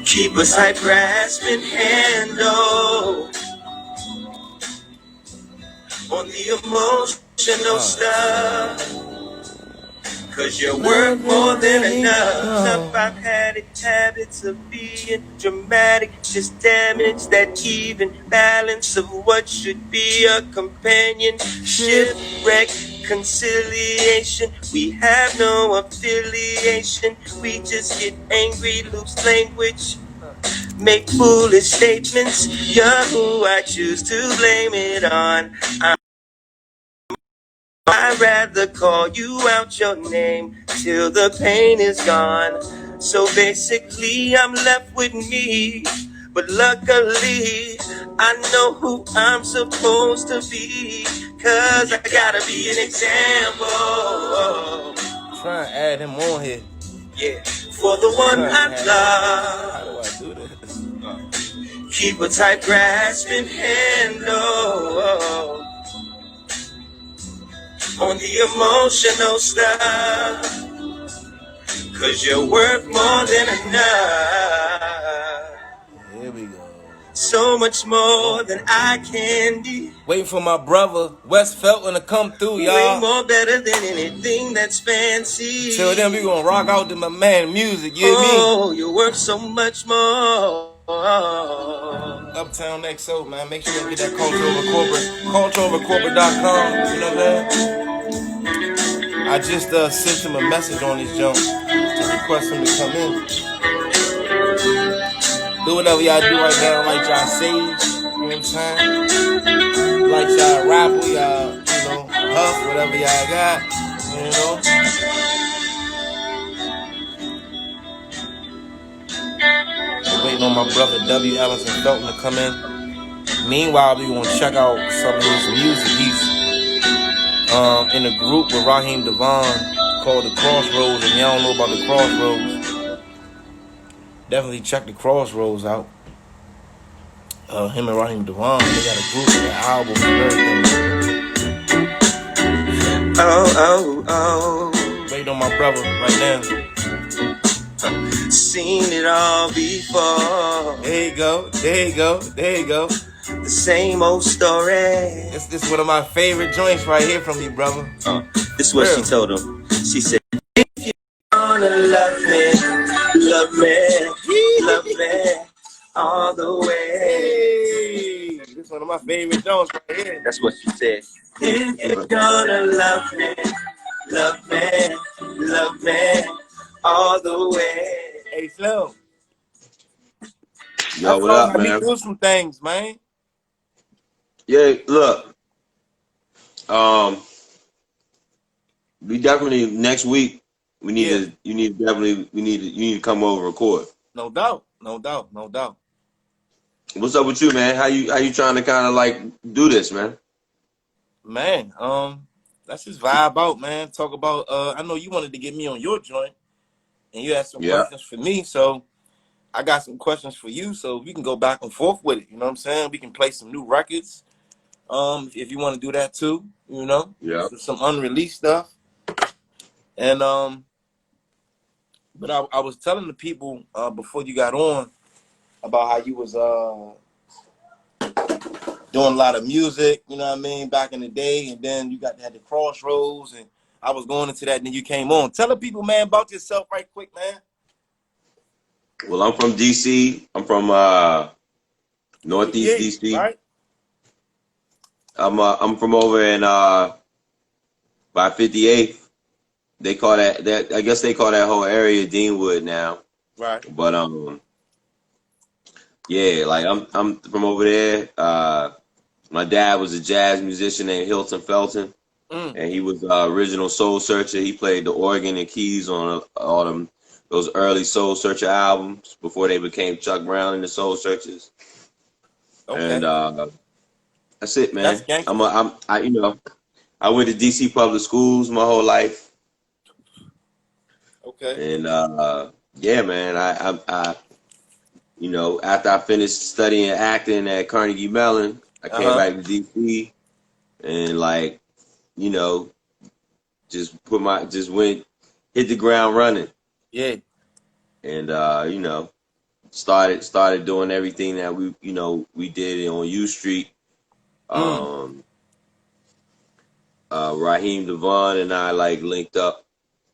Keep a tight grasping handle on the emotional stuff. Cause you're worth more than enough. I've had habits of being dramatic, just damage that even balance of what should be a companion. Reconciliation. We have no affiliation. We just get angry, lose language, make foolish statements. You're who I choose to blame it on. I'd rather call you out your name till the pain is gone. So basically, I'm left with me. But luckily, I know who I'm supposed to be. Cause I gotta be an example. Try and add him on here. Yeah, for the one I love. How do I do this? Keep a tight grasping handle on the emotional stuff. Cause you're worth more than enough. Here we go. So much more than I can be. Waiting for my brother, West Felton, to come through, y'all. Way more better than anything that's fancy. Till then, we gonna rock out to my man music, you hear me? Oh, you're worth so much more. Uptown XO, man. Make sure you get that Culture Over Corporate. CultureOverCorporate.com. You know what I'm saying? I just sent him a message on his jump to request him to come in. Do whatever y'all do right now. Like y'all sage, you know what I'm saying? Like y'all rapper, y'all, you know, huff, whatever y'all got, you know. Waiting on my brother W. Ellison Felton to come in. Meanwhile, we gonna check out some of his music. He's in a group with Raheem Devon called The Crossroads. If y'all don't know about The Crossroads, definitely check The Crossroads out. Him and Raheem Devon, they got a group, an album, and everything. Oh. Waiting on my brother right now. Seen it all before. There you go. The same old story. This is one of my favorite joints right here from you, brother. This is what she told him. She said, if you wanna love me all the way. Hey, this is one of my favorite joints right here. That's what she said. If you're gonna love me all the way. Hey, Slim. Yo, what up, man? I do some things, man. Yeah, look. We definitely next week we need you need to come over and record. No doubt. What's up with you, man? How you trying to kind of like do this, man? Man, let's just vibe out, man. Talk about I know you wanted to get me on your joint and you had some questions for me, so I got some questions for you, so we can go back and forth with it. You know what I'm saying? We can play some new records. If you want to do that too, you know? Yeah. Some unreleased stuff. And but I was telling the people before you got on about how you was doing a lot of music, you know what I mean, back in the day, and then you had the Crossroads, and I was going into that, and then you came on. Tell the people, man, about yourself right quick, man. Well, I'm from DC. I'm from Northeast DC. Right? I'm from over in by 58th. They call that I guess they call that whole area Deanwood now. Right. But yeah, like I'm from over there. My dad was a jazz musician named Felton, and he was original soul searcher. He played the organ and keys on all those early Soul Searcher albums before they became Chuck Brown and the Soul Searchers. Okay. And that's it, man. That's gangster. I went to DC public schools my whole life. Okay. And yeah, man, I after I finished studying acting at Carnegie Mellon, I came back to DC and hit the ground running. Yeah. And started doing everything that we did on U Street. Raheem Devon and I like linked up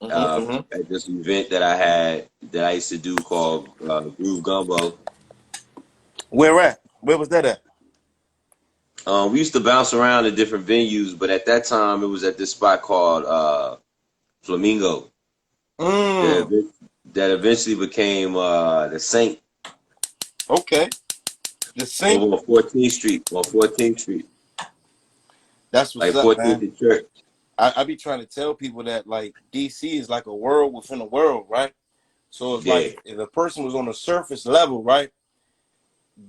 at this event that I used to do called Groove Gumbo. Where at? Where was that at? We used to bounce around to different venues, but at that time it was at this spot called Flamingo that eventually became the Saint. Okay. The Saint over on 14th Street. On 14th Street. That's what's like up, 14th man. and Church. I be trying to tell people that like DC is like a world within a world, right? So it's like if a person was on the surface level, right,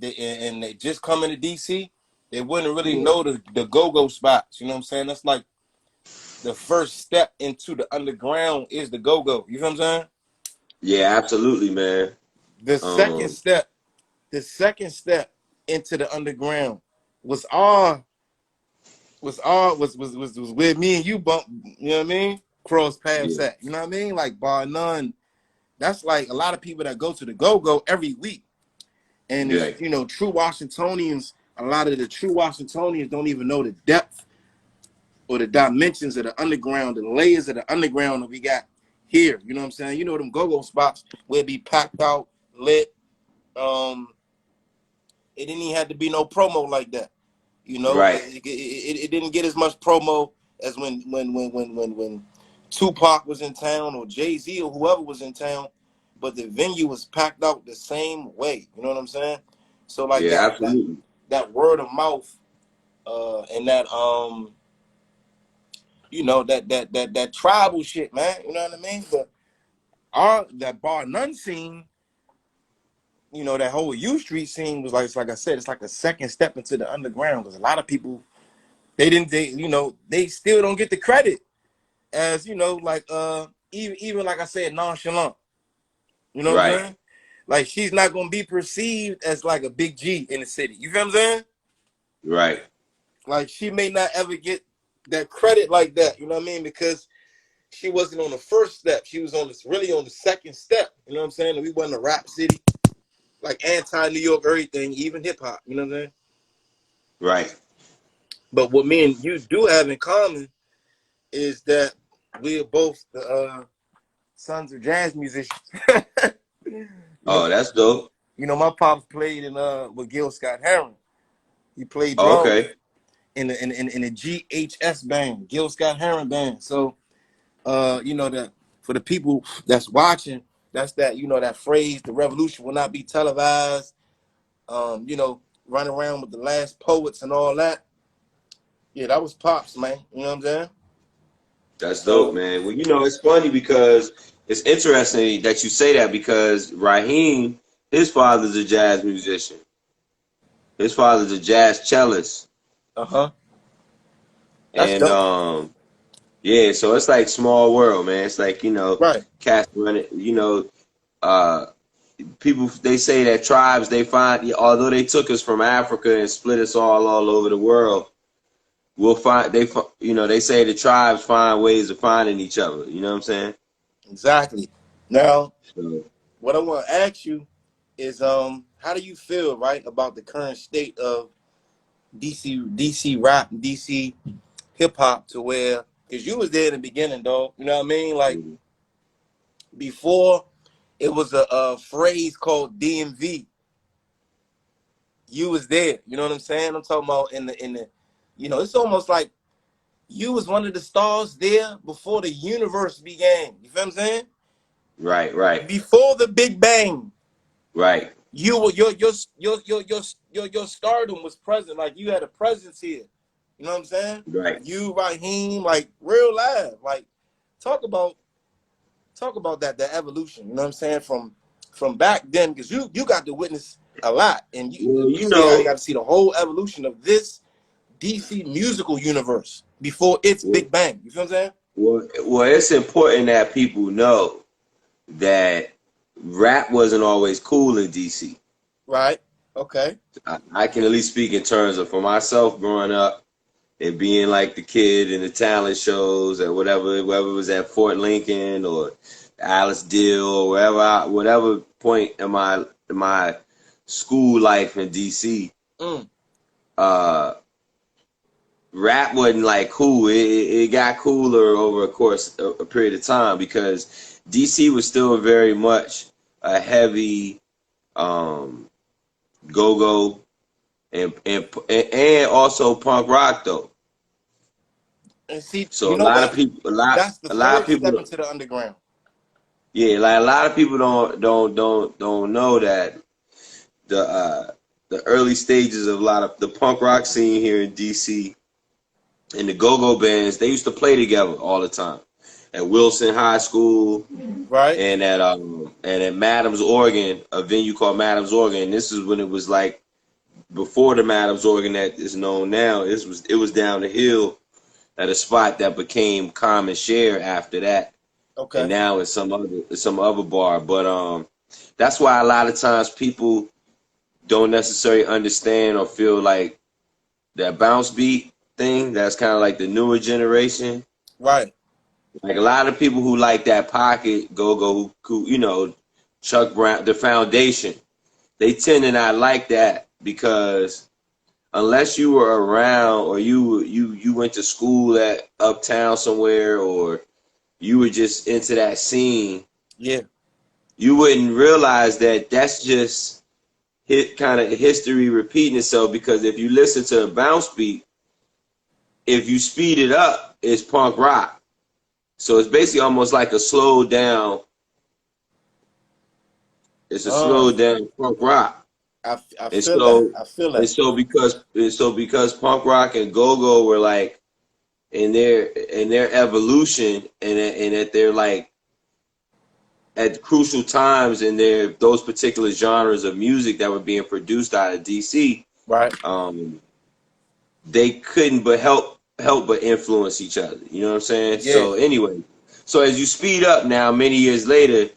and they just come into DC, they wouldn't really know the go-go spots. You know what I'm saying? That's like the first step into the underground is the go-go. You know what I'm saying? Yeah, absolutely, man. The second step into the underground was where me and you bump, you know what I mean? Cross paths at. You know what I mean? Like bar none. That's like a lot of people that go to the go-go every week. And it's, you know, true Washingtonians, a lot of the true Washingtonians don't even know the depth or the dimensions of the underground, the layers of the underground that we got here. You know what I'm saying? You know them go-go spots where it be packed out, lit. It didn't even have to be no promo like that. You know, it didn't get as much promo as when Tupac was in town or Jay-Z or whoever was in town, but the venue was packed out the same way. You know what I'm saying? So like that word of mouth and that you know that tribal shit, man. You know what I mean? But that bar none scene, you know, that whole U Street scene was like I said, it's like a second step into the underground because a lot of people they still don't get the credit as, you know, like even like I said, nonchalant. You know what I'm saying? Like she's not gonna be perceived as like a big G in the city. You feel what I'm saying? Right. Like she may not ever get that credit like that, you know what I mean? Because she wasn't on the first step. She was on really on the second step. You know what I'm saying? And we wasn't a rap city. Like anti-New York, everything, even hip-hop, you know what I'm saying? Right. But what me and you do have in common is that we are both the sons of jazz musicians. Oh, that's dope. You know, my pops played in with Gil Scott-Heron. He played drums in the GHS band, Gil Scott-Heron band. So, you know, that for the people that's watching, that's that, you know, that phrase, the revolution will not be televised. You know, running around with the last poets and all that. Yeah, that was Pops, man. You know what I'm saying? That's dope, man. Well, you know, it's funny because it's interesting that you say that because Raheem, his father's a jazz musician. His father's a jazz cellist. That's and dope. Yeah, so it's like small world, man. It's like, you know, cats running, you know, people, they say that tribes, they find, although they took us from Africa and split us all over the world, we'll find, you know, they say the tribes find ways of finding each other. You know what I'm saying? Exactly. Now, what I want to ask you is, how do you feel, right, about the current state of DC rap, DC hip hop, to where, because you was there in the beginning, dog. You know what I mean? Like before, it was a phrase called DMV. You was there. You know what I'm saying? I'm talking about in the, you know, it's almost like you was one of the stars there before the universe began. You feel what I'm saying? Right. Before the Big Bang. Right. You were your stardom was present. Like you had a presence here. You know what I'm saying? Right. You, Raheem, like real live. Like talk about that evolution. You know what I'm saying? From back then, because you got to witness a lot, and you got to see the whole evolution of this DC musical universe before its Big Bang. You feel what I'm saying? Well, it's important that people know that rap wasn't always cool in DC. Right. Okay. I can at least speak in terms of for myself growing up and being like the kid in the talent shows or whether it was at Fort Lincoln or Alice Dill or whatever point in my my school life in DC, rap wasn't like cool. It got cooler over a period of time, because DC was still very much a heavy go-go and also punk rock though. And see, So you know what? That's the a lot of first people step into the underground. yeah, like a lot of people don't know that the early stages of a lot of the punk rock scene here in DC and the go-go bands, they used to play together all the time at Wilson High School, right? and at Madam's Organ, a venue called Madam's Organ. And this is when it was like before the Madam's Organ that is known now. It was down the hill at a spot that became Common Share after that. Okay. And now it's some other bar. But that's why a lot of times people don't necessarily understand or feel like that bounce beat thing. That's kind of like the newer generation. Right. Like a lot of people who like that pocket go, who Chuck Brown, the Foundation, they tend to not like that, because unless you were around or you went to school at Uptown somewhere, or you were just into that scene, yeah, you wouldn't realize that that's just kind of history repeating itself. Because if you listen to a bounce beat, if you speed it up, it's punk rock. So it's basically almost like a slowed down. It's a slowed down punk rock. I feel that. I feel that. And so because punk rock and go-go were like in their evolution, and that they're like at crucial times in those particular genres of music that were being produced out of DC, right? They couldn't but help but influence each other. You know what I'm saying? Yeah. So anyway, so as you speed up now, many years later,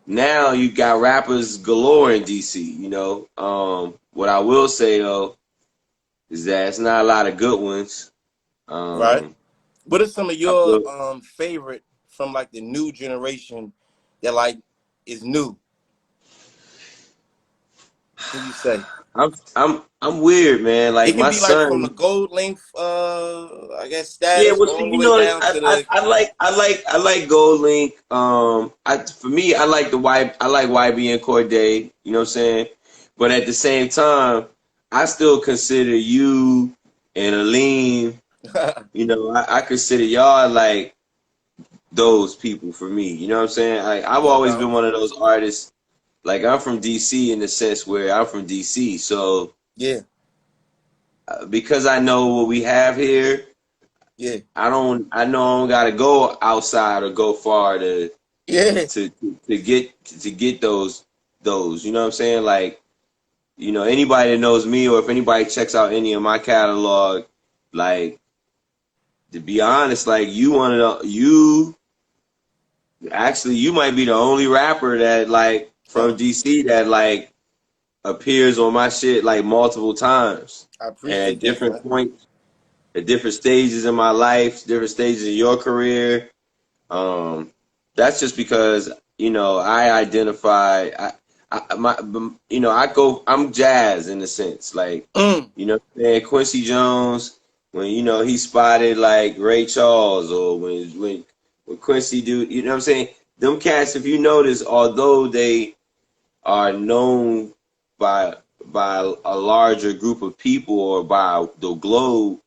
now you got rappers galore in DC. What I will say though is that it's not a lot of good ones. Right. What are some of your favorite from like the new generation that like is new? What do you say? I'm weird, man. Like it can my be son, like from the gold length, I guess status, yeah. Well, all the way down to the. I like Gold Link. For me, I like YB and Corday. You know what I'm saying? But at the same time, I still consider you and Aleem. I consider y'all like those people for me. You know what I'm saying? I've always been one of those artists. Like, I'm from DC in the sense where I'm from DC, so yeah. Because I know what we have here, yeah, I know I don't gotta go outside or go far to get those. You know what I'm saying? Like, anybody that knows me, or if anybody checks out any of my catalog, like, to be honest, like, you might be the only rapper that like from DC that like appears on my shit like multiple times. I appreciate at different points, at different stages in my life, different stages in your career. That's just because I identify. I'm jazz in a sense, like Quincy Jones, when he spotted like Ray Charles, or when Quincy do, you know what I'm saying? Them cats, if you notice, although they are known by a larger group of people or by the globe,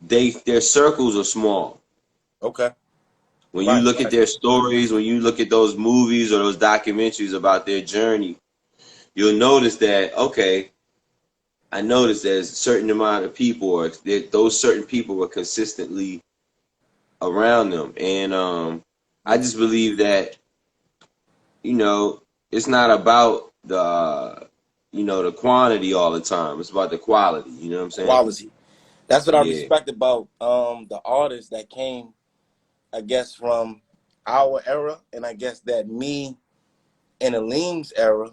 their circles are small. Okay. When you look at their stories, when you look at those movies or those documentaries about their journey, you'll notice that, okay, I noticed there's a certain amount of people, or those certain people were consistently around them. And I just believe that, it's not about the quantity all the time. It's about the quality. You know what I'm saying? Quality. That's what I respect about the artists that came, I guess, from our era, and I guess that me and Aleem's era,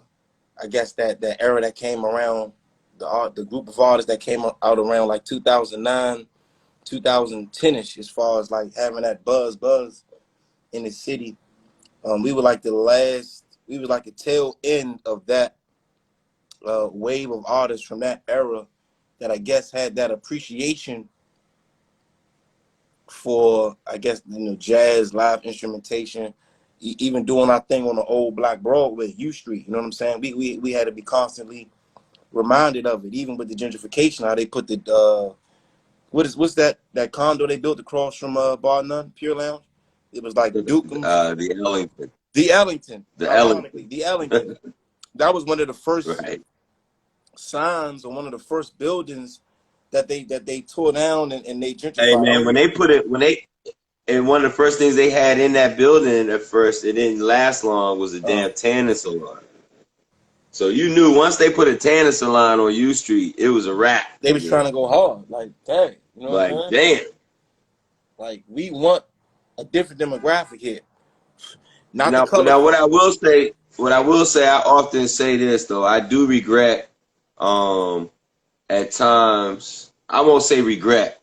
I guess that era that came around, the group of artists that came out around like 2009, 2010ish, as far as like having that buzz in the city. We were like the last we was like a tail end of that wave of artists from that era that I guess had that appreciation for, I guess, jazz, live instrumentation, even doing our thing on the old Black Broadway, U Street. You know what I'm saying? We had to be constantly reminded of it, even with the gentrification, how they put the what's that condo they built across from Bar None, Pure Lounge? It was like Duke's. The Ellington. The Ellington. The Ironically, Ellington. the Ellington. That was one of the first Right. signs, or one of the first buildings that they tore down and they gentrified. Hey man, and one of the first things they had in that building at first, it didn't last long, was a damn tanning salon. So you knew once they put a tanning salon on U Street, it was a wrap. They was trying to go hard, like, dang, you know like, what I'm saying? damn. Like, we want a different demographic here. Now what I will say, I often say this though, I do regret, at times, I won't say regret.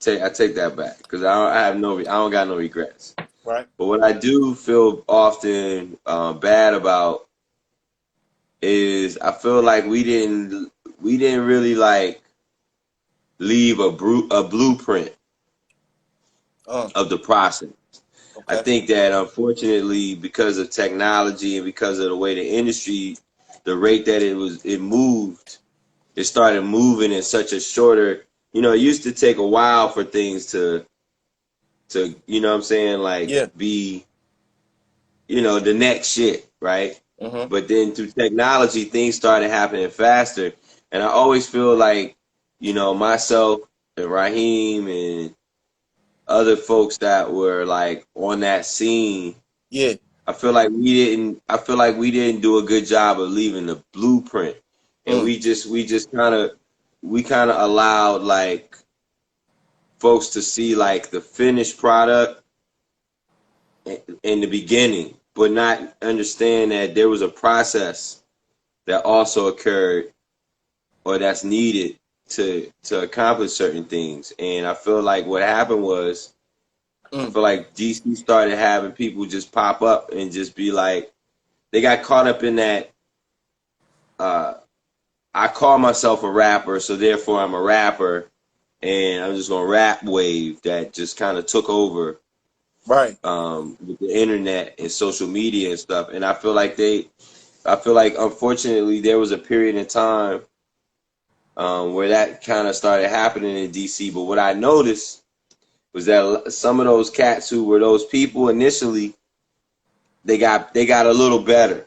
I take that back, because I don't got no regrets. Right. But what I do feel often bad about is I feel like we didn't really like leave a blueprint of the process. Okay. I think that unfortunately, because of technology and because of the way the industry, the rate that it moved, it started moving in such a shorter, it used to take a while for things to you know what I'm saying, like, be, the next shit, right? Mm-hmm. But then through technology, things started happening faster. And I always feel like, myself and Raheem and other folks that were like on that scene, I feel like we didn't do a good job of leaving the blueprint. And we kind of allowed like folks to see like the finished product in the beginning, but not understand that there was a process that also occurred or that's needed to accomplish certain things. And I feel like what happened was, I feel like DC started having people just pop up and just be like, they got caught up in that, I call myself a rapper, so therefore I'm a rapper, and I'm just gonna rap wave that just kind of took over, right? With the internet and social media and stuff. And I feel like unfortunately there was a period in time where that kind of started happening in DC. But what I noticed was that some of those cats who were those people initially, they got a little better.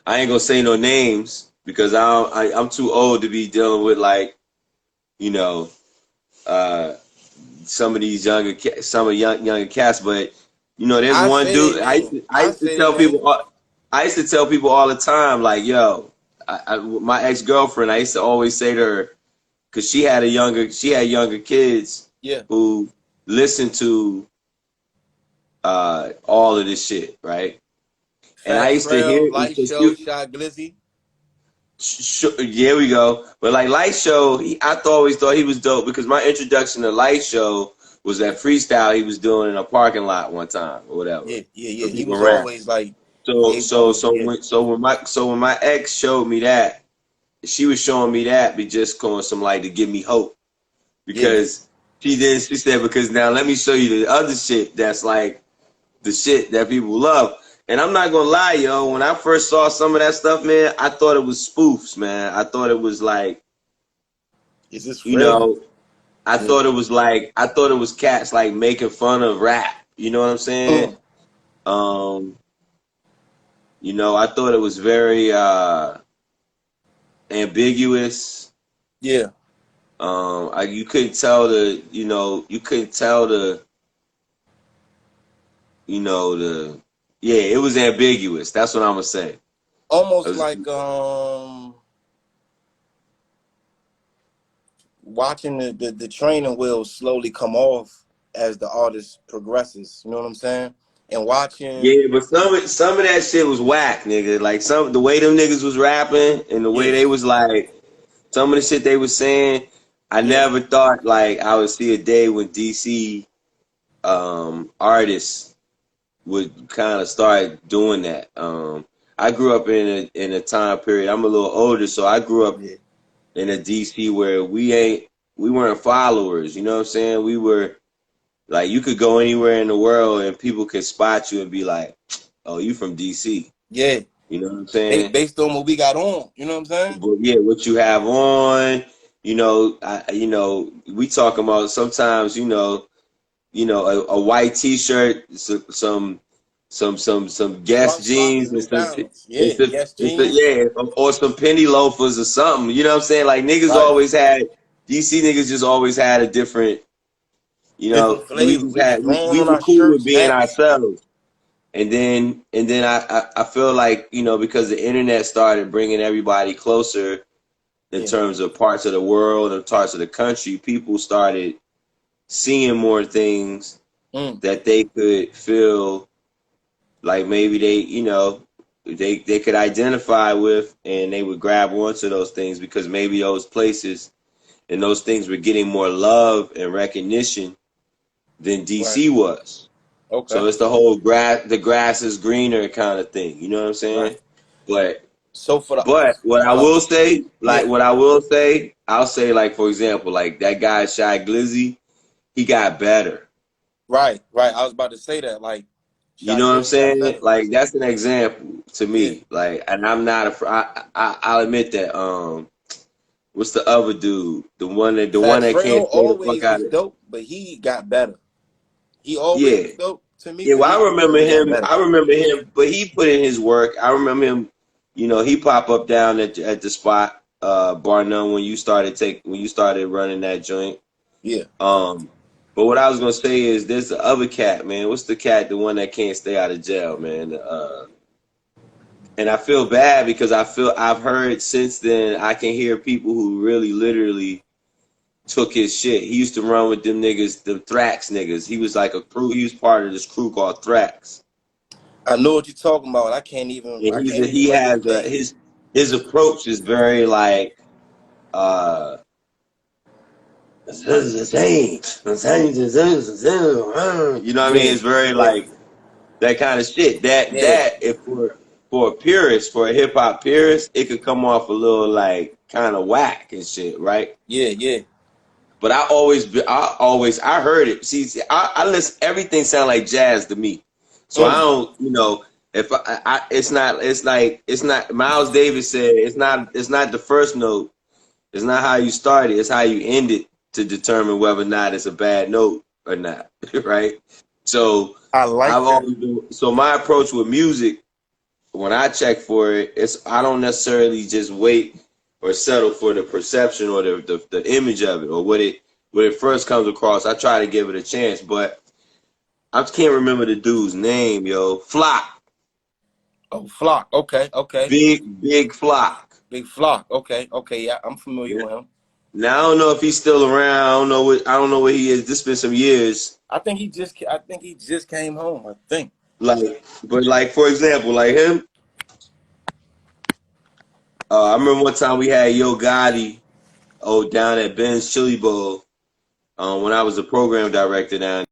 I ain't gonna say no names because I'm too old to be dealing with like, some of these younger cats. But there's one dude. I used to tell people all the time, like, yo, my ex-girlfriend, I used to always say to her, because she had younger kids who listened to all of this shit, right? And I used to hear Light Show, Shy Glizzy. Here we go. But like Light Show, I always thought he was dope because my introduction to Light Show was that freestyle he was doing in a parking lot one time or whatever. Yeah. He was always like. When my ex showed me that, she was showing me that, but just going some like to give me hope, because she said, because now let me show you the other shit that's like the shit that people love. And I'm not gonna lie, yo, when I first saw some of that stuff, man, I thought it was spoofs, man. I thought it was like, is this real? I thought it was cats like making fun of rap. You know what I'm saying? I thought it was very ambiguous. Yeah. You couldn't tell it was ambiguous. That's what I'm gonna say. Almost like watching the training wheels slowly come off as the artist progresses. You know what I'm saying? And watching. Yeah, but some of that shit was whack, nigga. Like the way them niggas was rapping and the way they was like, some of the shit they was saying, I never thought like I would see a day when DC artists would kind of start doing that. I grew up in a time period. I'm a little older, so I grew up in a DC where we weren't followers. You know what I'm saying? We were like, you could go anywhere in the world and people could spot you and be like, "Oh, you from DC?" Yeah. You know what I'm saying? Based on what we got on. You know what I'm saying? But yeah, what you have on. You know, we talking about sometimes. A white T-shirt, some Guess jeans, New Balance. and Yeah. Yes, jeans. or some penny loafers or something. You know what I'm saying? Like niggas Right. always had DC niggas just always had a different. Different flavor. We was wrong We on were our cool with shirts, being hats. ourselves. And then I feel like, because the internet started bringing everybody closer in terms of parts of the world and parts of the country, people started seeing more things that they could feel like maybe they could identify with, and they would grab onto those things because maybe those places and those things were getting more love and recognition than DC was. Okay. So it's the whole the grass is greener kind of thing. You know what I'm saying? Right. But what I will say, I'll say, like, for example, like that guy Shy Glizzy, he got better. Right. I was about to say that. Like, You know what I'm saying? Like, that's an example to me. Yeah. Like, and I'm not I'll admit that. What's the other dude? The one that can't stay the fuck always out was of. dope, but he got better. He always was dope to me. Yeah, well, I remember him. Better. But he put in his work. I remember him. He pop up down at the spot, bar none, when you started running that joint. Yeah. But what I was gonna say is, there's the other cat, man. What's the cat? The one that can't stay out of jail, man. And I feel bad because I've heard since then, I can hear people who really literally took his shit. He used to run with them niggas, the Thrax niggas. He was like a crew. He was part of this crew called Thrax. I know what you're talking about. I can't even remember his approach is very like you know what I mean? It's very like that kind of shit. That if for a purist, for a hip hop purist, it could come off a little like kind of whack and shit, right? Yeah. But I heard it. See, I listen. Everything sound like jazz to me. So I don't, if it's not. Miles Davis said it's not the first note. It's not how you start it. It's how you end it to determine whether or not it's a bad note or not, right? So so my approach with music, when I check for it, I don't necessarily just wait or settle for the perception or the image of it or what it first comes across. I try to give it a chance, but I can't remember the dude's name, yo. Flock. Oh, Flock. Okay. Big Flock. Big Flock. Okay. Yeah, I'm familiar with him. Now I don't know if he's still around. I don't know where he is. This been some years. I think he just came home. I think. But for example, like him. I remember one time we had Yo Gotti, down at Ben's Chili Bowl, when I was a program director down.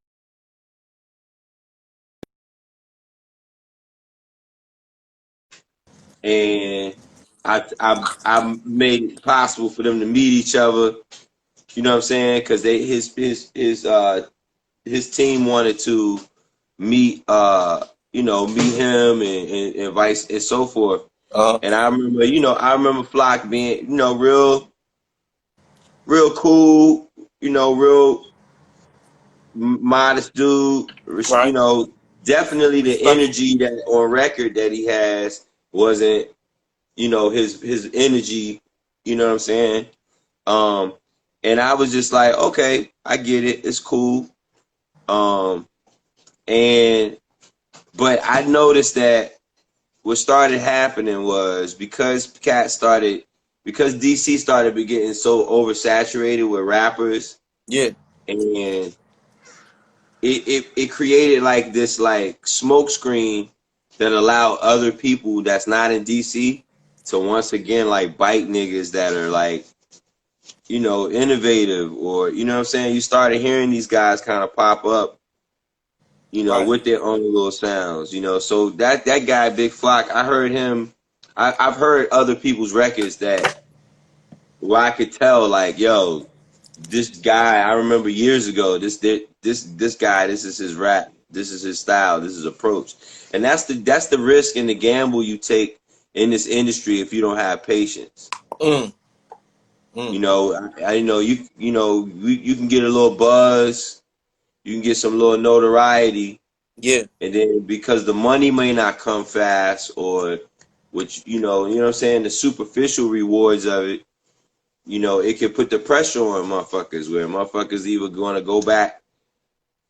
And I made it possible for them to meet each other. You know what I'm saying? Because his team wanted to meet meet him and vice and so forth. And I remember Flock being real cool, real modest dude. Right. Definitely the energy that on record that he has wasn't his energy. You know what I'm saying? And I was just like, okay, I get it. It's cool. But I noticed that what started happening was because DC started getting so oversaturated with rappers. Yeah. And it created like this like smoke screen that allowed other people that's not in DC to once again like bite niggas that are like, innovative, or what I'm saying? You started hearing these guys kind of pop up you know, Right. with their own little sounds, you know. So that guy, Big Flock, I heard him. I've heard other people's records that where I could tell, like, yo, this guy. I remember years ago. This guy. This is his rap. This is his style. This is his approach. And that's the risk and the gamble you take in this industry if you don't have patience. Mm. You know, I know you can get a little buzz, you can get some little notoriety, Yeah. and then because the money may not come fast, or which you know what I'm saying, the superficial rewards of it, you know, it can put the pressure on motherfuckers where motherfuckers either going to go back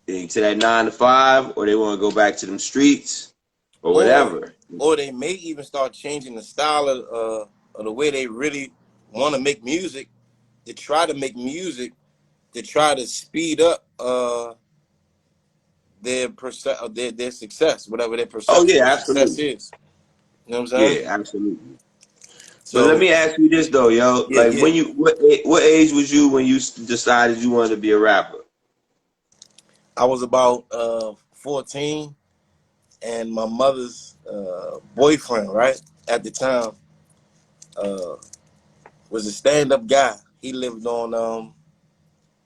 to that 9 to 5, or they want to go back to them streets or Or whatever. they may even start changing the style of the way they really want to make music, to try to make music to try to speed up their success, whatever their Oh perception yeah, of success absolutely. is. You know what I'm saying? Yeah, absolutely. But let So me ask you this though, yo. yeah, Like, yeah. what age was you when you decided you wanted to be a rapper? I was about 14, and my mother's boyfriend, right at the time, uh, was a stand-up guy. He lived on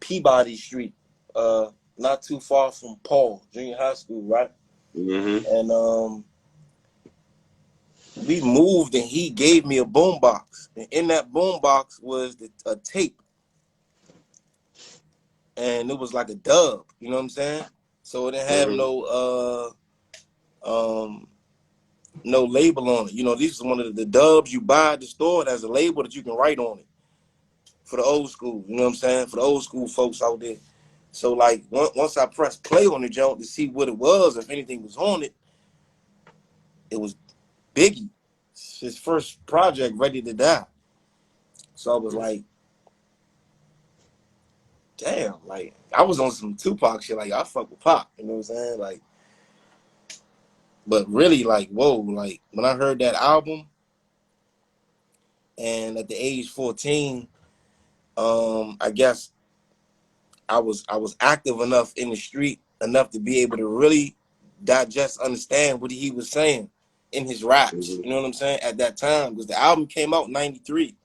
Peabody Street, not too far from Paul Junior High School, right? Mm-hmm. And we moved, and he gave me a boombox, and in that boombox was a tape, and it was like a dub. You know what I'm saying? So it didn't have Mm-hmm. no label on it. You know, this is one of the dubs you buy at the store. It has a label that you can write on it for the old school. You know what I'm saying? For the old school folks out there. So like once I pressed play on the jump to see what it was, if anything was on it, it was Biggie, his first project, Ready to Die. So I was like, damn, like I was on some Tupac shit. Like I fuck with Pop, you know what I'm saying? Like, but really, like, whoa, like when I heard that album, and at the age 14, I guess I was active enough in the street enough to be able to really digest, understand what he was saying in his raps. Mm-hmm. You know what I'm saying? At that time, because the album came out in '93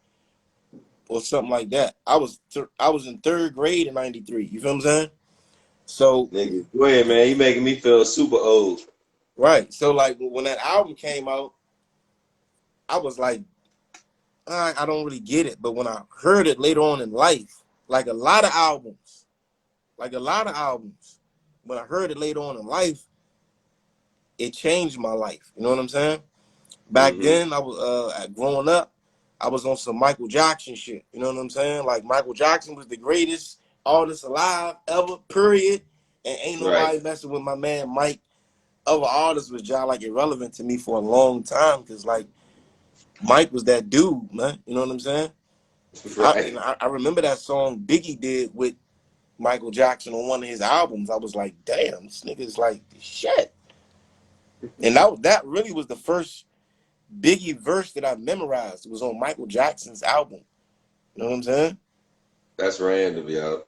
or something like that. I was in third grade in '93. You feel what I'm saying? So Nigga, go ahead, man. You making me feel super old. right. So like when that album came out, I was like, I don't really get it. But when I heard it later on in life, like a lot of albums, when I heard it later on in life, it changed my life. You know what I'm saying? Back Mm-hmm. then, I was growing up, I was on some Michael Jackson shit. You know what I'm saying? Like Michael Jackson was the greatest artist alive ever, period. And ain't Right. nobody messing with my man Mike. Other artists was just like irrelevant to me for a long time, because like Mike was that dude, man. You know what I'm saying? Right. I remember that song Biggie did with Michael Jackson on one of his albums. I was like, damn, this nigga is like shit. And that really was the first Biggie verse that I memorized. It was on Michael Jackson's album. You know what I'm saying? That's random, yo.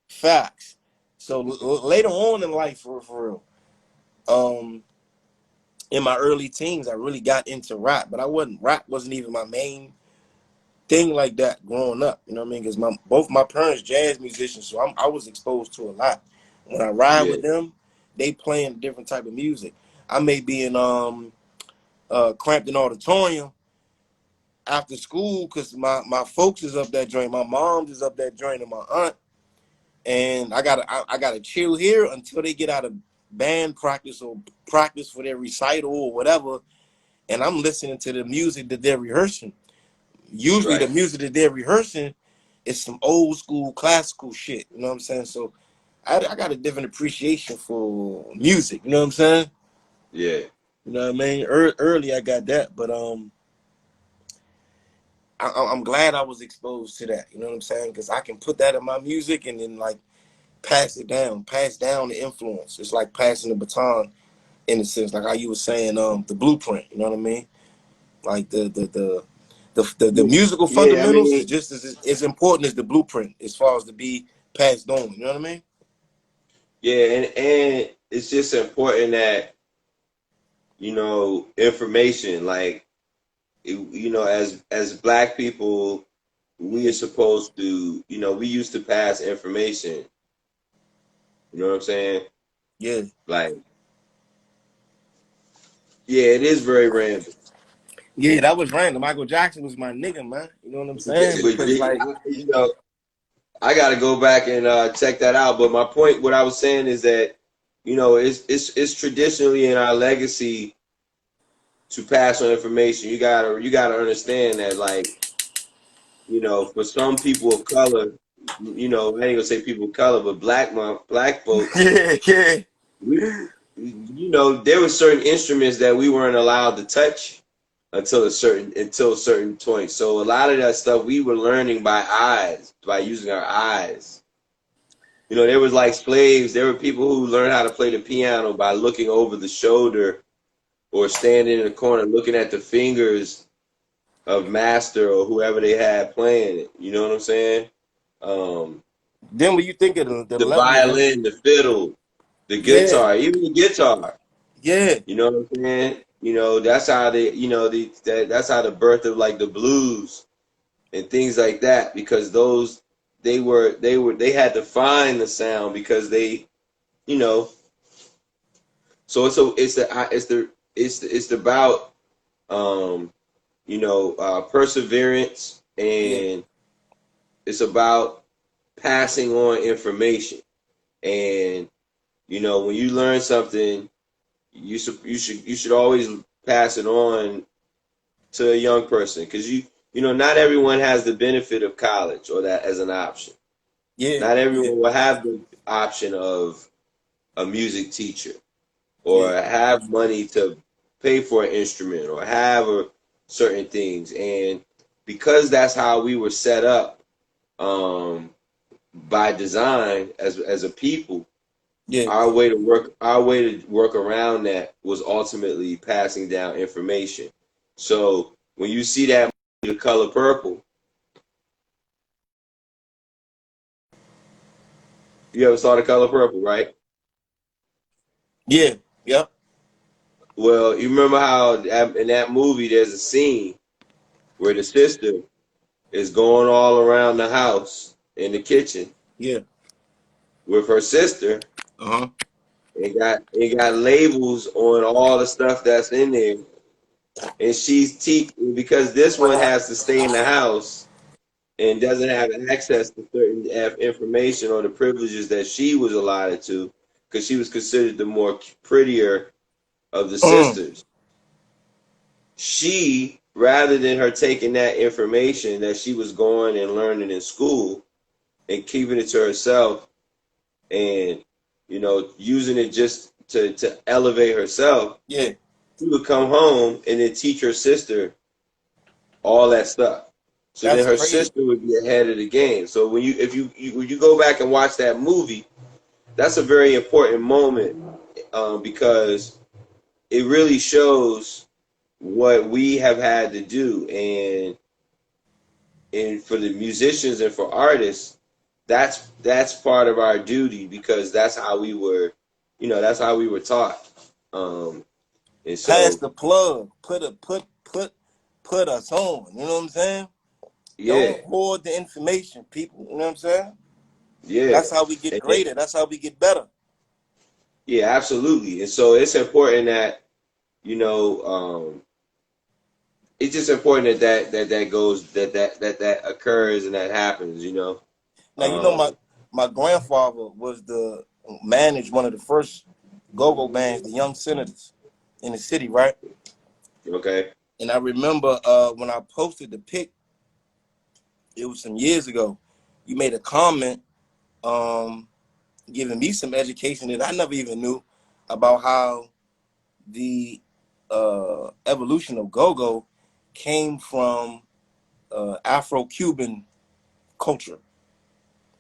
Facts. So later on in life, for real, in my early teens, I really got into rap, but rap wasn't even my main thing like that growing up. You know what I mean? Because both my parents jazz musicians, so I was exposed to a lot. When I ride Yeah. with them, they playing a different type of music. I may be in Crampton Auditorium after school, because my folks is up that joint, my mom's is up that joint, and my aunt, and I gotta chill here until they get out of band practice or practice for their recital or whatever, and I'm listening to the music that they're rehearsing. Usually the Right. music that they're rehearsing is some old school classical shit. You know what I'm saying? So I got a different appreciation for music. You know what I'm saying? Yeah. You know what I mean? Early I got that, but I'm glad I was exposed to that. You know what I'm saying? Because I can put that in my music and then like pass down the influence. It's like passing the baton in a sense, like how you were saying, the blueprint. You know what I mean? Like the musical Yeah, I fundamentals is mean, just as important as the blueprint as far as to be passed on. You know what I mean? yeah, and it's just important that, you know, information, like, you know, as Black people, we are supposed to, you know, we used to pass information. You know what I'm saying? Yeah. Like, yeah, it is very random. Yeah, that was random. Michael Jackson was my nigga, man. You know what I'm saying? But Because like, you know, I got to go back and check that out. But my point, what I was saying is that, you know, it's traditionally in our legacy to pass on information. You gotta understand that, like, you know, for some people of color, you know, I ain't gonna say people of color, but black folks, yeah, yeah, we, you know, there were certain instruments that we weren't allowed to touch until a certain point. So a lot of that stuff we were learning by eyes, by using our eyes. You know, there was like slaves. There were people who learned how to play the piano by looking over the shoulder or standing in the corner looking at the fingers of master or whoever they had playing it. You know what I'm saying? Um, then when you think of the the levels of, violin, the fiddle, the yeah, guitar, even the guitar. yeah, You know what I'm saying? You know, that's how they, you know, that's how the birth of like the blues and things like that, because those they had to find the sound because they, you know, so it's about you know, perseverance, yeah, and it's about passing on information. And you know, when you learn something, you should always pass it on to a young person, because you know, not everyone has the benefit of college or that as an option. yeah, Not yeah, everyone will have the option of a music teacher or yeah. have money to pay for an instrument or have certain things. And because that's how we were set up, by design as a people, Yeah. our way to work around that was ultimately passing down information. So when you see that movie, The Color Purple, you ever saw The Color Purple, right? Yeah, yep, Well, you remember how in that movie there's a scene where the sister is going all around the house in the kitchen yeah, with her sister, uh-huh. and got labels on all the stuff that's in there, and she's because this one has to stay in the house and doesn't have access to certain information or the privileges that she was allotted to, because she was considered the more prettier of the sisters. She, rather than her taking that information that she was going and learning in school and keeping it to herself, and you know, using it just to elevate herself, Yeah, she would come home and then teach her sister all that stuff. So then that's her crazy. sister would be ahead of the game. So when when you go back and watch that movie, that's a very important moment, because it really shows what we have had to do, and for the musicians and for artists, that's part of our duty, because that's how we were, you know, that's how we were taught. And Pass so, the plug. Put us on. You know what I'm saying? yeah, Don't hoard the information, people. You know what I'm saying? yeah, That's how we get and, greater. That's how we get better. yeah, absolutely. And so it's important that, you know, it's just important that goes, that occurs and that happens. You know, Now you know um, my grandfather was the managed one of the first go-go bands, the Young Senators, in the city, right? okay, And I remember when I posted the pic, it was some years ago. You made a comment giving me some education that I never even knew about how the evolution of go-go came from Afro-Cuban culture,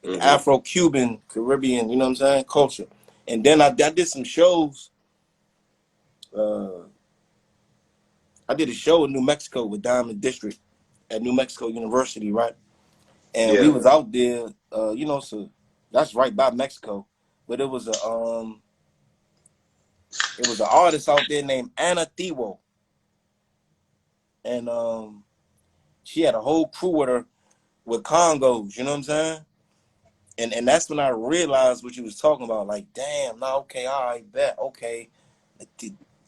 like the hmm Afro-Cuban Caribbean, you know what I'm saying, culture. And then I did some shows. Uh, I did a show in New Mexico with Diamond District at New Mexico University, right? And we yeah, was out there, you know, so that's right by Mexico. But it was It was an artist out there named Anna Thiwo, and she had a whole crew with her with Congos. You know what I'm saying? And that's when I realized what you was talking about. Like, damn, no, okay, all right, bet, okay,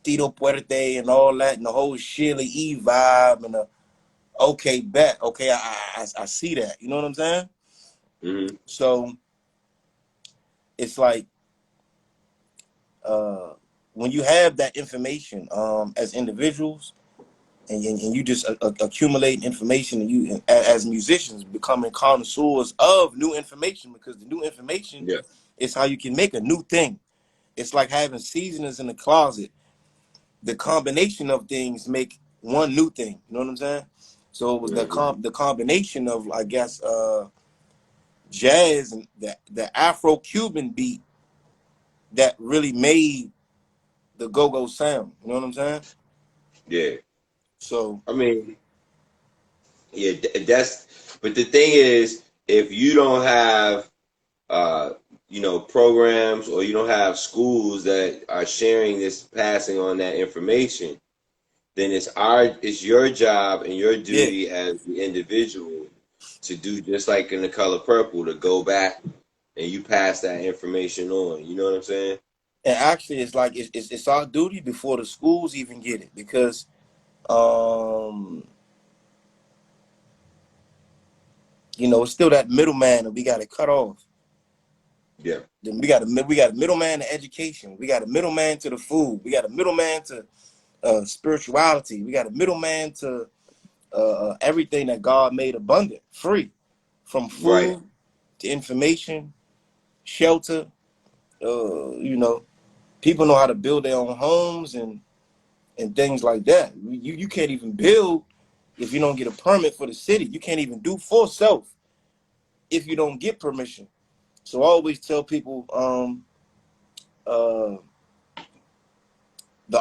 Tito Puerte and all that, and the whole Sheila E vibe, and the okay, bet, okay, I see that. You know what I'm saying? Mm-hmm. So it's like when you have that information as individuals, and you just accumulate information, and you as musicians becoming connoisseurs of new information, because the new information is how you can make a new thing. It's like having seasonings in the closet. The combination of things make one new thing. You know what I'm saying? So it was the combination of, I guess, jazz and the Afro-Cuban beat that really made the go-go sound. You know what I'm saying? Yeah. So I mean, yeah, but the thing is, if you don't have, programs, or you don't have schools that are sharing this, passing on that information, then it's your job and your yeah, duty as the individual to do just like in The Color Purple, to go back and you pass that information on. You know what I'm saying? and actually, it's like it's our duty before the schools even get it, because it's still that middleman that we got to cut off. Yeah. Then we got a middleman to education. We got a middleman to the food. We got a middleman to spirituality. We got a middleman to everything that God made abundant, free, from Right. food to information, shelter. People know how to build their own homes and things like that. You can't even build if you don't get a permit for the city. You can't even do for self if you don't get permission. So I always tell people, the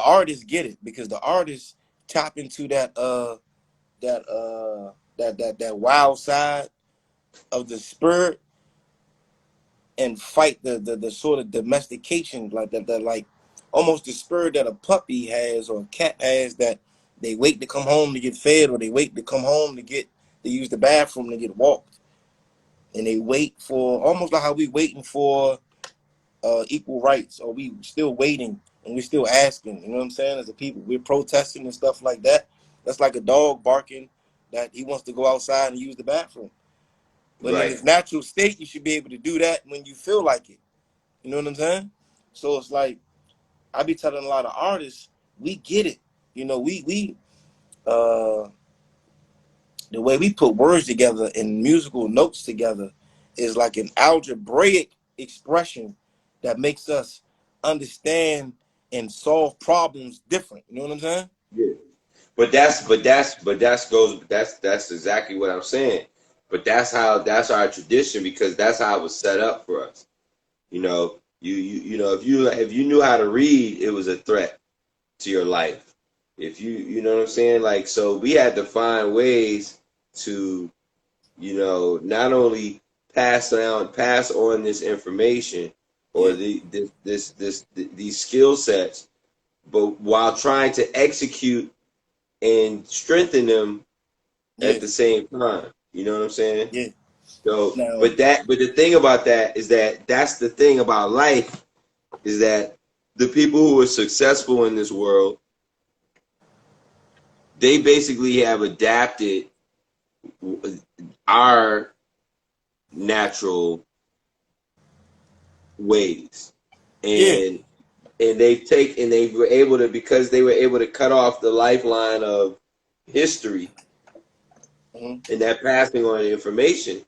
artists get it, because the artists tap into that wild side of the spirit and fight the sort of domestication, like that like almost the spirit that a puppy has or a cat has, that they wait to come home to get fed, or they wait to come home to use the bathroom to get walked, and they wait for, almost like how we waiting for equal rights, or we still waiting and we're still asking. You know what I'm saying? As a people, we're protesting and stuff like that. That's like a dog barking that he wants to go outside and use the bathroom. But in its natural state, you should be able to do that when you feel like it. You know what I'm saying? So it's like, I be telling a lot of artists, we get it. We the way we put words together and musical notes together is like an algebraic expression that makes us understand and solve problems different. You know what I'm saying? Yeah. That's exactly what I'm saying. But that's our tradition, because that's how it was set up for us. If you knew how to read, it was a threat to your life. If you know what I'm saying? Like, so we had to find ways to, not only pass on this information, or these skill sets, but while trying to execute and strengthen them at the same time. You know what I'm saying? Yeah. So, Now, but the thing about that is that's the thing about life, is that the people who are successful in this world, they basically have adapted our natural ways, and they were able to, because they were able to cut off the lifeline of history, and that passing on information.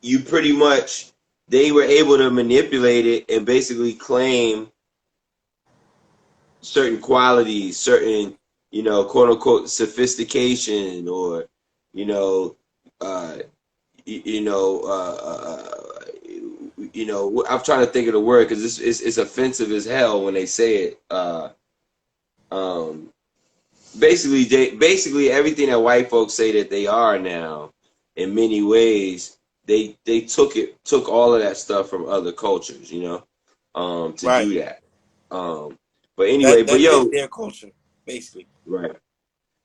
They were able to manipulate it and basically claim certain qualities, certain, quote unquote sophistication, or, I'm trying to think of the word, because it's offensive as hell when they say it. Basically everything that white folks say that they are now, in many ways, they took all of that stuff from other cultures, to do that. But anyway, but That is yo, their culture, basically. right.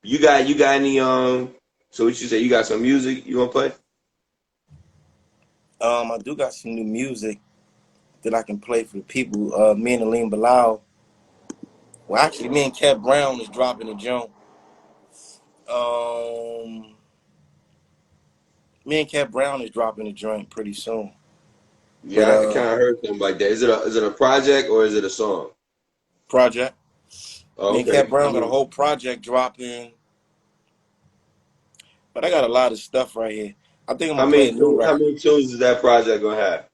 You got any so what you say, you got some music you wanna play? I do got some new music that I can play for the people. Me and Aline Bilal. Well, actually, me and Cat Brown is dropping a joint. Um, Me and Cat Brown is dropping a joint pretty soon. But Yeah, I kinda heard something like that. Is it a project or is it a song? project. Oh, Me and Cat okay. Brown got a whole project dropping. But I got a lot of stuff right here. I think I'm gonna play a new How record. many tunes is that project gonna have?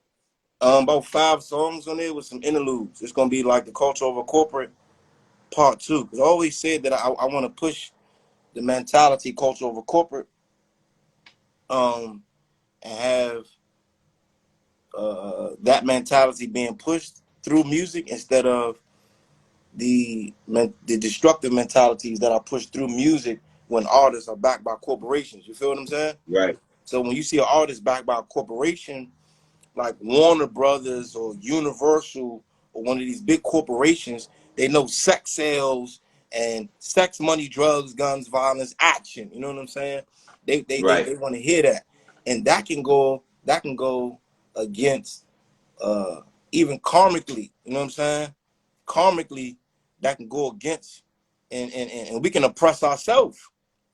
About 5 songs on there with some interludes. It's gonna be like the culture over corporate part 2. Because I always said that I want to push the mentality culture over corporate, and have that mentality being pushed through music instead of the destructive mentalities that are pushed through music when artists are backed by corporations. You feel what I'm saying? Right. So when you see an artist backed by a corporation like Warner Brothers or Universal or one of these big corporations, they know sex sales and sex, money, drugs, guns, violence, action. You know what I'm saying? They Right. want to hear that, and that can go against even karmically. You know what I'm saying? Karmically, that can go against, and we can oppress ourselves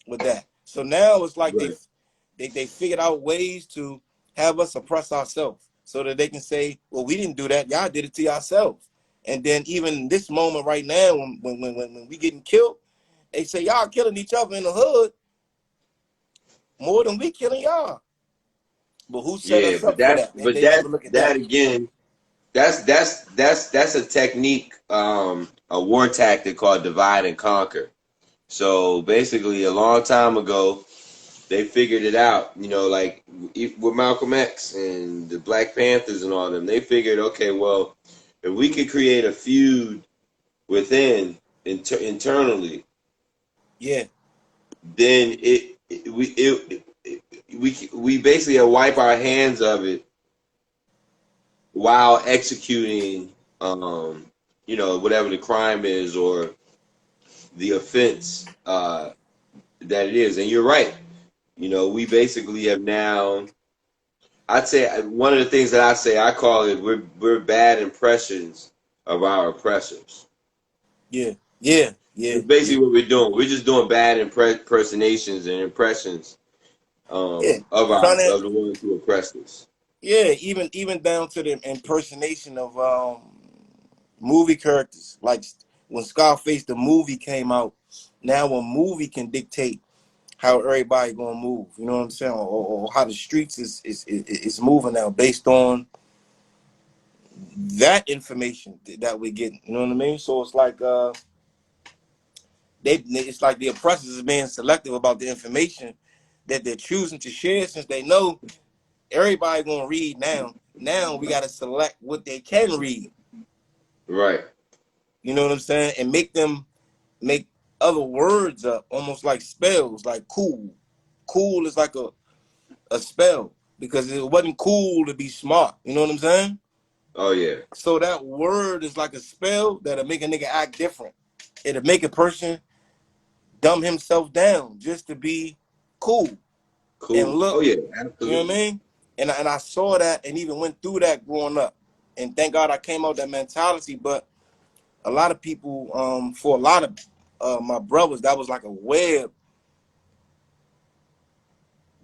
with that. So now it's like Right. they figured out ways to have us oppress ourselves so that they can say, well, we didn't do that. Y'all did it to yourselves. And then even this moment right now, when we getting killed, they say y'all killing each other in the hood more than we killing y'all. But who set Yeah, us up for that? but They never look at that that. again, that's a technique, a war tactic called divide and conquer. So basically, a long time ago, they figured it out. You know, like with Malcolm X and the Black Panthers and all them, they figured, okay, well, if we could create a feud within internally, Yeah, then we basically wipe our hands of it while executing, whatever the crime is or the offense that it is. And you're right. You know, we basically have now. I'd say one of the things that I say, I call it, we're bad impressions of our oppressors. yeah, yeah, yeah, It's basically yeah, what we're doing. We're just doing bad impersonations and impressions yeah. of Trying to, the ones who oppressed us. yeah, even down to the impersonation of movie characters. Like when Scarface the movie came out, now a movie can dictate how everybody gonna move. You know what I'm saying? Or how the streets is moving now based on that information that we get. You know what I mean? So it's like it's like the oppressors is being selective about the information that they're choosing to share since they know everybody gonna read now. Now we gotta select what they can read. Right. You know what I'm saying? And make them make other words up, almost like spells, like cool. Cool is like a spell because it wasn't cool to be smart. You know what I'm saying? Oh yeah. So that word is like a spell that'll make a nigga act different. It'll make a person dumb himself down just to be cool and Cool. Oh look. yeah. You know what I Absolutely. mean? And I saw that and even went through that growing up. And thank God I came out that mentality. But a lot of people, for a lot of my brothers, that was like a web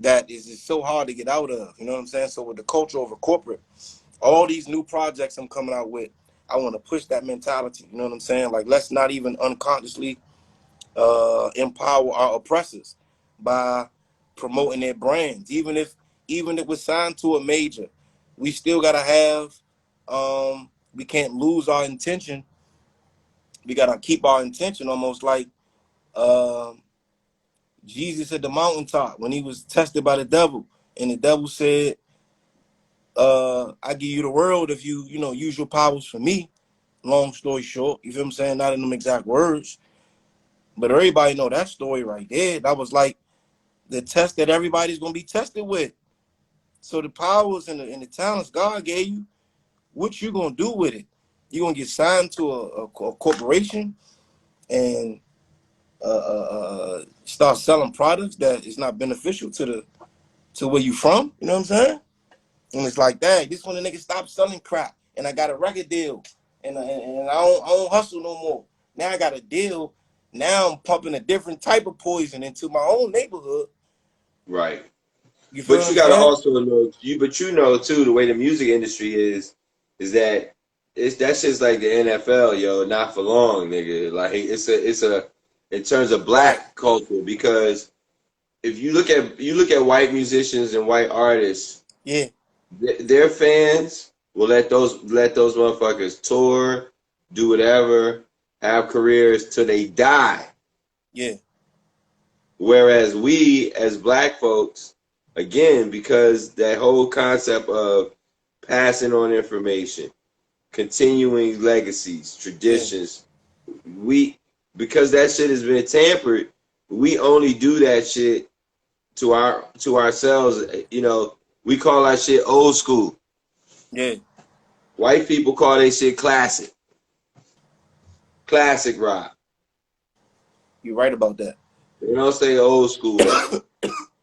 that is just so hard to get out of. You know what I'm saying? So with the culture over corporate, all these new projects I'm coming out with, I want to push that mentality. You know what I'm saying? Like let's not even unconsciously empower our oppressors by promoting their brands. Even if we're signed to a major, we still gotta have we can't lose our intention. We gotta keep our intention almost like um Jesus at the mountaintop when he was tested by the devil. And the devil said, I give you the world if you know, use your powers for me. Long story short, you feel what I'm saying? Not in them exact words. But everybody know that story right there. That was like the test that everybody's gonna be tested with. So the powers and the talents God gave you, what you gonna do with it? you're gonna get signed to a corporation and start selling products that is not beneficial to where you from. You know what I'm saying? And it's like, dang, this when the nigga stopped selling crap, and I got a record deal, and I don't hustle no more. Now I got a deal. Now I'm pumping a different type of poison into my own neighborhood. Right. You feel But what you I'm gotta saying? also know too, the way the music industry is that that shit's like the NFL, yo, not for long, nigga. Like it's a in terms of Right. black culture, because if you look at white musicians and white artists, Yeah. their fans will let those motherfuckers tour, do whatever, have careers till they die. Yeah. Whereas we as black folks, again, because that whole concept of passing on information, continuing legacies, Yeah. traditions, because that shit has been tampered, we only do that shit to ourselves. You know, we call our shit old school. Yeah. White people call their shit classic rock. You're right about that. They don't say old school rock.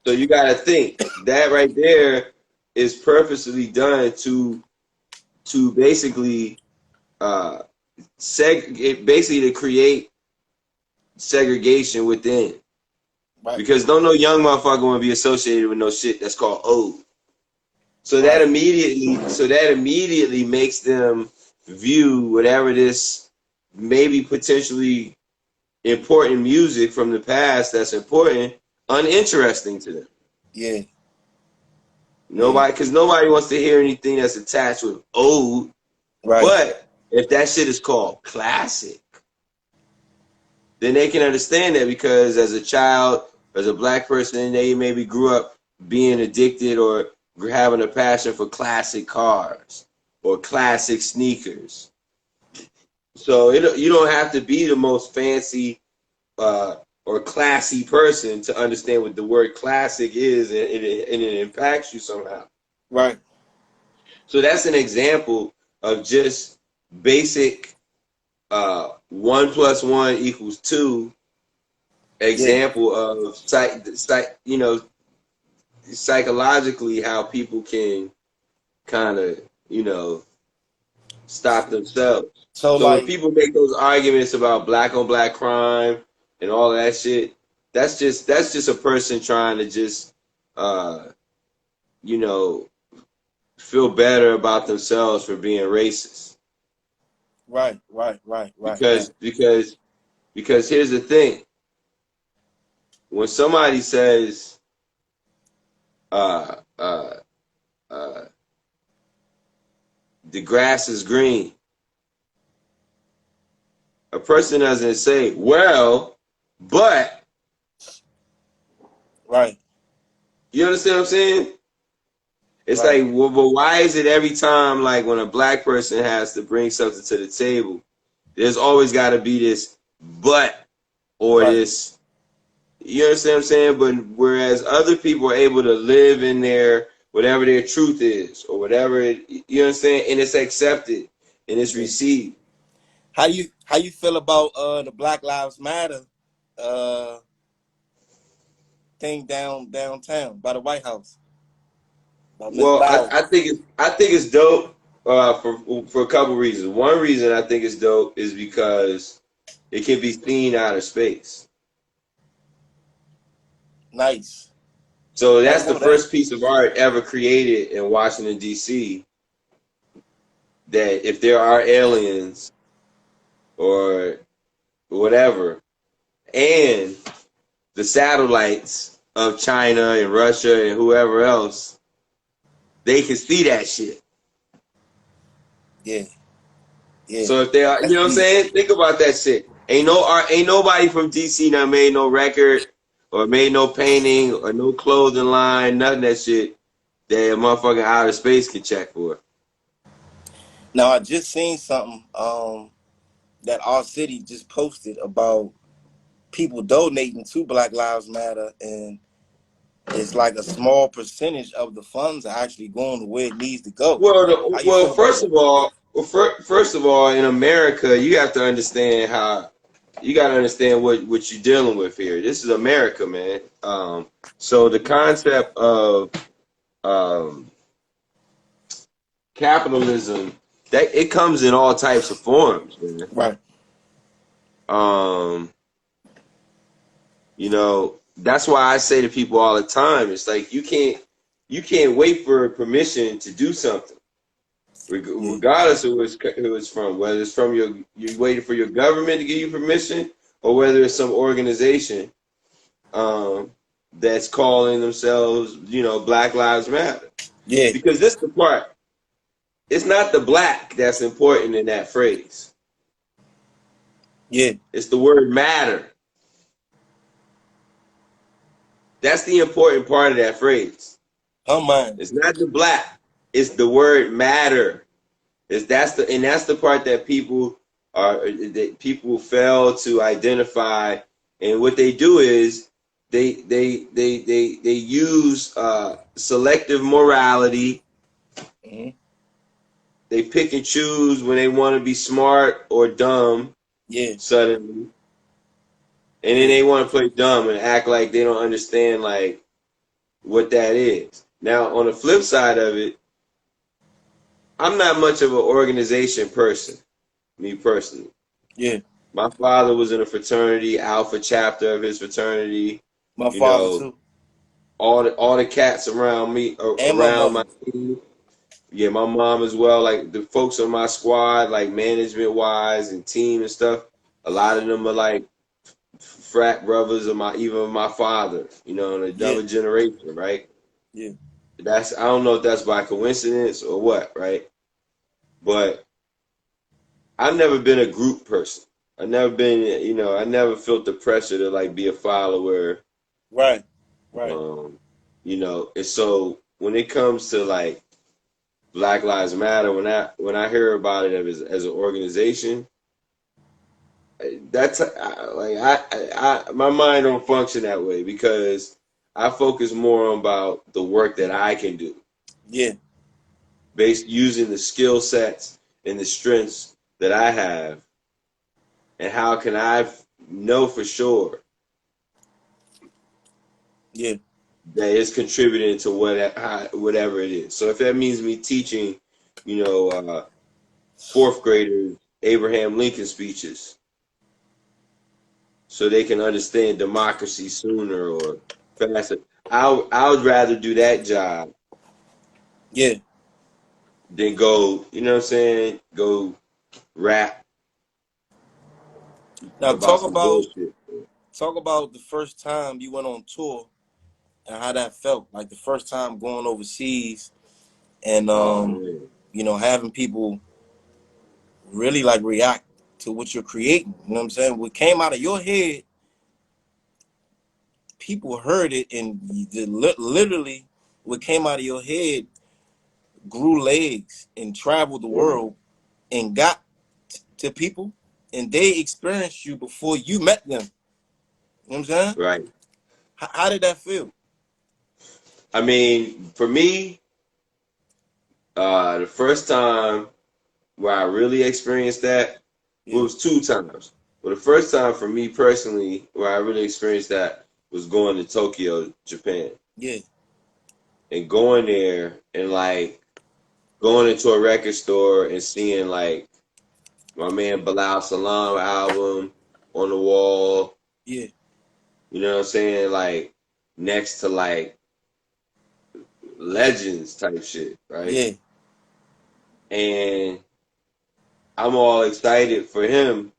So you got to think that right there is purposely done to basically basically to create segregation within. Right. Because don't no young motherfucker want to be associated with no shit that's called old. So Right. that immediately makes them view whatever this maybe potentially important music from the past that's important uninteresting to them. Yeah. Because nobody wants to hear anything that's attached with old. Right. But if that shit is called classic, then they can understand that, because as a child, as a black person, they maybe grew up being addicted or having a passion for classic cars or classic sneakers. So you don't have to be the most fancy or classy person to understand what the word classic is, and it impacts you somehow. Right. So that's an example of just basic 1 + 1 = 2 example of psychologically how people can kind of stop themselves. So So when like, people make those arguments about black on black crime and all that shit, that's just a person trying to just feel better about themselves for being racist. right. Because here's the thing. When somebody says uh, uh, uh, the grass is green, a person doesn't say, well, but. Right. You understand what I'm saying? It's Right. like, well, but why is it every time, like, when a black person has to bring something to the table, there's always got to be this but or Right. this, you understand what I'm saying? But whereas other people are able to live in their, whatever their truth is, or whatever, you understand? And it's accepted and it's received. How you feel about the Black Lives Matter thing downtown by the White House? About Miss Well, Bauer. I think it's dope for a couple reasons. One reason I think it's dope is because it can be seen out of space. Nice. So that's the first piece of art ever created in Washington, D.C. That if there are aliens or whatever, and the satellites of China and Russia and whoever else, they can see that shit. Yeah. Yeah. So if they are, you know what I'm saying? Think about that shit. Ain't nobody from DC that made no record or made no painting or no clothing line, none of that shit that a motherfucking outer space can check for. Now I just seen something that OurCity just posted about people donating to Black Lives Matter, and it's like a small percentage of the funds are actually going to where it needs to go. Well, How you feel about first that? of all, Well, first of all, in America, you have to understand you got to understand what you're dealing with here. This is America, man. So the concept of um, capitalism, that it comes in all types of forms, man. Right. You know, that's why I say to people all the time, it's like you can't wait for permission to do something, regardless of who it's from. Whether it's from you waiting for your government to give you permission, or whether it's some organization that's calling themselves, Black Lives Matter. Yeah. Because this is the part. It's not the black that's important in that phrase. Yeah. It's the word matter. That's the important part of that phrase. Oh man. It's not the black. It's the word matter. That's the part that people fail to identify. And what they do is they use selective morality. Mm-hmm. They pick and choose when they want to be smart or dumb. Yeah. Suddenly. And then they want to play dumb and act like they don't understand like what that is. Now, on the flip side of it, I'm not much of an organization person, me personally. Yeah. My father was in a fraternity, alpha chapter of his fraternity. My father too. All the cats around me, and around my team. Yeah, my mom as well. Like the folks on my squad, like management wise and team and stuff. A lot of them are like frat brothers of my father, another generation, right? Yeah. I don't know if that's by coincidence or what, right? But I've never been a group person. I never felt the pressure to like be a follower. Right. And so when it comes to like Black Lives Matter, when I hear about it as an organization, that's my mind don't function that way because I focus more about the work that I can do. Yeah. Based using the skill sets and the strengths that I have, and how can I know for sure that it's contributing to whatever it is. So if that means me teaching, fourth graders Abraham Lincoln speeches, so they can understand democracy sooner or faster, I would rather do that job. Yeah. Than go, go rap. Now talk about bullshit. the first time you went on tour and how that felt. Like the first time going overseas and having people really like react to what you're creating. You know what I'm saying? What came out of your head, people heard it, and literally what came out of your head grew legs and traveled the world and got to people, and they experienced you before you met them. You know what I'm saying? Right. How did that feel? I mean, for me, the first time where I really experienced that was 2 times. But the first time for me personally where I really experienced that was going to Tokyo, Japan. Yeah. And going there and like going into a record store and seeing like my man Bilal Salam album on the wall. Yeah. You know what I'm saying? Like next to like legends type shit, right? Yeah. And I'm all excited for him.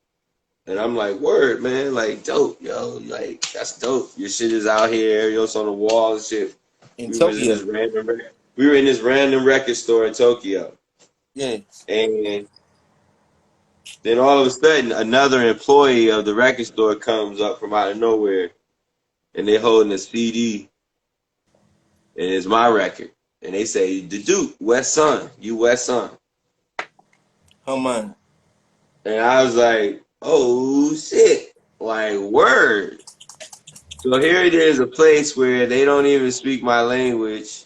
And I'm like, word, man, like dope, yo, like that's dope. Your shit is out here, it's on the wall and shit. We were in this random record store in Tokyo. Yeah. And then all of a sudden, another employee of the record store comes up from out of nowhere, and they're holding a CD, and it's my record. And they say, the Duke, West Son, you West Son. Oh, man. And I was like, oh, shit, like, word. So here it is, a place where they don't even speak my language.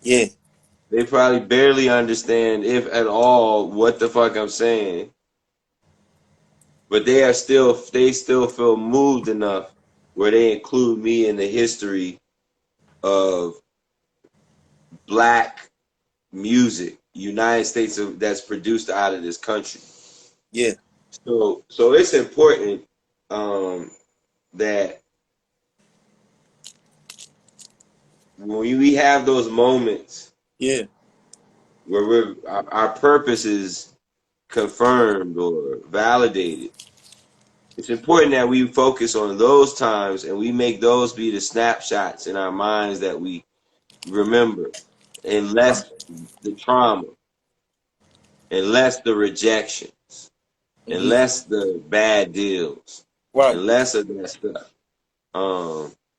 Yeah. They probably barely understand, if at all, what the fuck I'm saying. But they still feel moved enough where they include me in the history of black music, United States that's produced out of this country. Yeah. So it's important that when we have those moments, yeah, where our purpose is confirmed or validated, it's important that we focus on those times and we make those be the snapshots in our minds that we remember, and less the trauma, and less the rejections, and less the bad deals, right, and less of that stuff.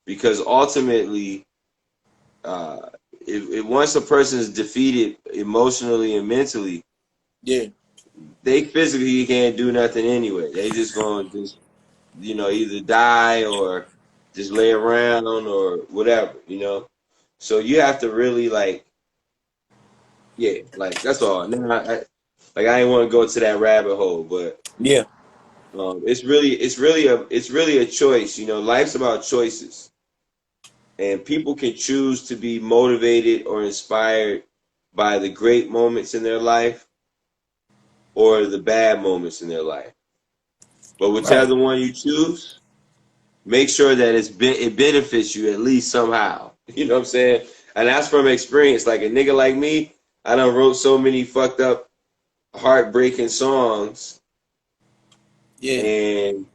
Because ultimately, if once a person is defeated emotionally and mentally, yeah, they physically can't do nothing anyway. They just gonna just, either die or just lay around or whatever, So you have to really that's all. Now, I didn't want to go to that rabbit hole, but yeah, it's really a choice. Life's about choices, and people can choose to be motivated or inspired by the great moments in their life or the bad moments in their life. But whichever right. one you choose, make sure that it benefits you at least somehow. You know what I'm saying? And that's from experience. Like a nigga like me, I done wrote so many fucked up, heartbreaking songs. Yeah, And,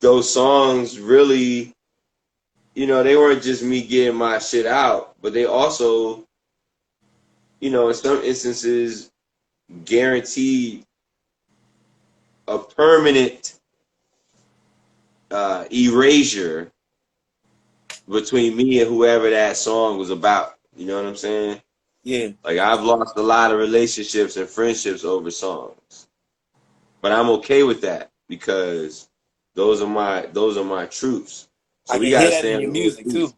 those songs really, they weren't just me getting my shit out, but they also, in some instances, guaranteed a permanent erasure between me and whoever that song was about. You know what I'm saying? yeah. Like, I've lost a lot of relationships and friendships over songs, but I'm okay with that because those are my truths. So I we can gotta hear that stay in on your those music too. truths.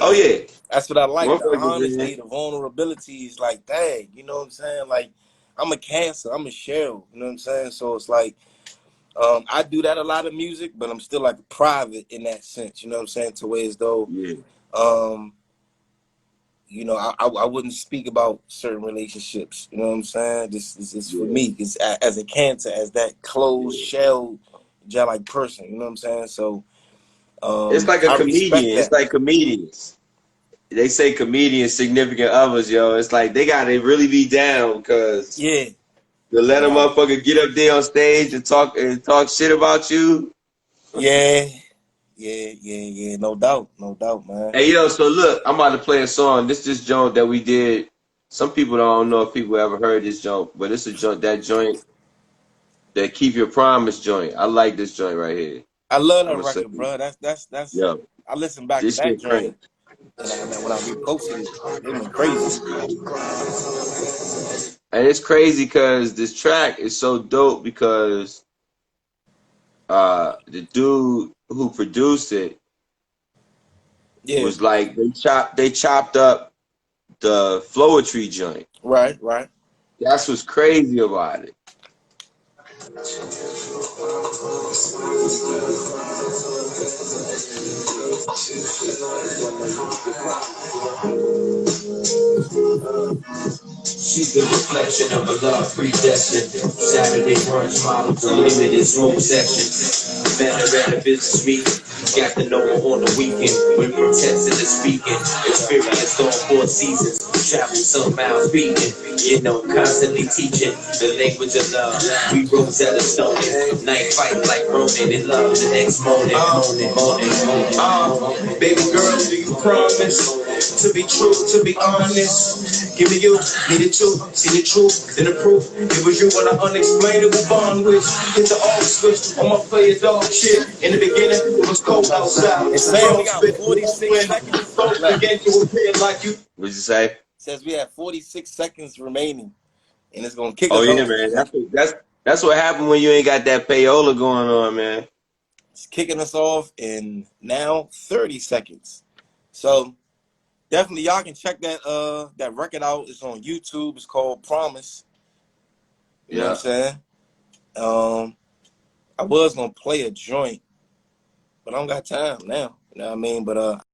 Oh yeah, That's what I like. The motherfuckers, man. honesty, the vulnerability is like, dang, you know what I'm saying? Like, I'm a Cancer, I'm a Cheryl, you know what I'm saying? So it's like, I do that a lot of music, but I'm still like private in that sense, you know what I'm saying? To where as though, Yeah, I wouldn't speak about certain relationships, you know what I'm saying? This is for yeah, me. It's as a Cancer, as that closed yeah. shell, like person, you know what I'm saying? So, It's like a I respect comedian. It's that. like comedians. They say comedians significant others, yo. It's like they gotta really be down because Yeah. to let a Nah. motherfucker get up there on stage and talk shit about you. Yeah. Yeah. No doubt, man. Hey, yo, so look, I'm about to play a song. This joint that we did. Some people don't know if people ever heard this joint, but it's a joint, that Keep Your Promise joint. I like this joint right here. I love I'm that gonna say, record, bro. That's. yo, I listened back to this that shit crazy. joint, and when I reposted it, it went crazy. And it's crazy because this track is so dope because the dude who produced it Yeah. was like they chopped up the Floetry joint. Right. That's what's crazy about it. She's the reflection of a love predestined. Saturday brunch models, unlimited room section. Met her at a business meeting. Got to know her on the weekend. We were testing and speaking. Experienced on 4 seasons. Traveled some miles beating. Constantly teaching the language of love. We rose at a stone. Night fight like Ronan in love. The next morning. Baby girl, do you promise to be true, to be honest? Give me you, need it too. See the truth, then the proof. It was you when I unexplainable bond with. Hit the off switch on my player dog shit. In the beginning, it was cold outside. It's The saying we world got spit 46 when seconds thoughts left. began to appear like you. What'd you say? It says we have 46 seconds remaining, and it's gonna kick Oh us yeah, off. man. That's what happened when you ain't got that payola going on, man. It's kicking us off in now 30 seconds. So definitely y'all can check that record out. It's on YouTube. It's called Promise. You know what I'm saying? I was gonna play a joint, but I don't got time now. You know what I mean? But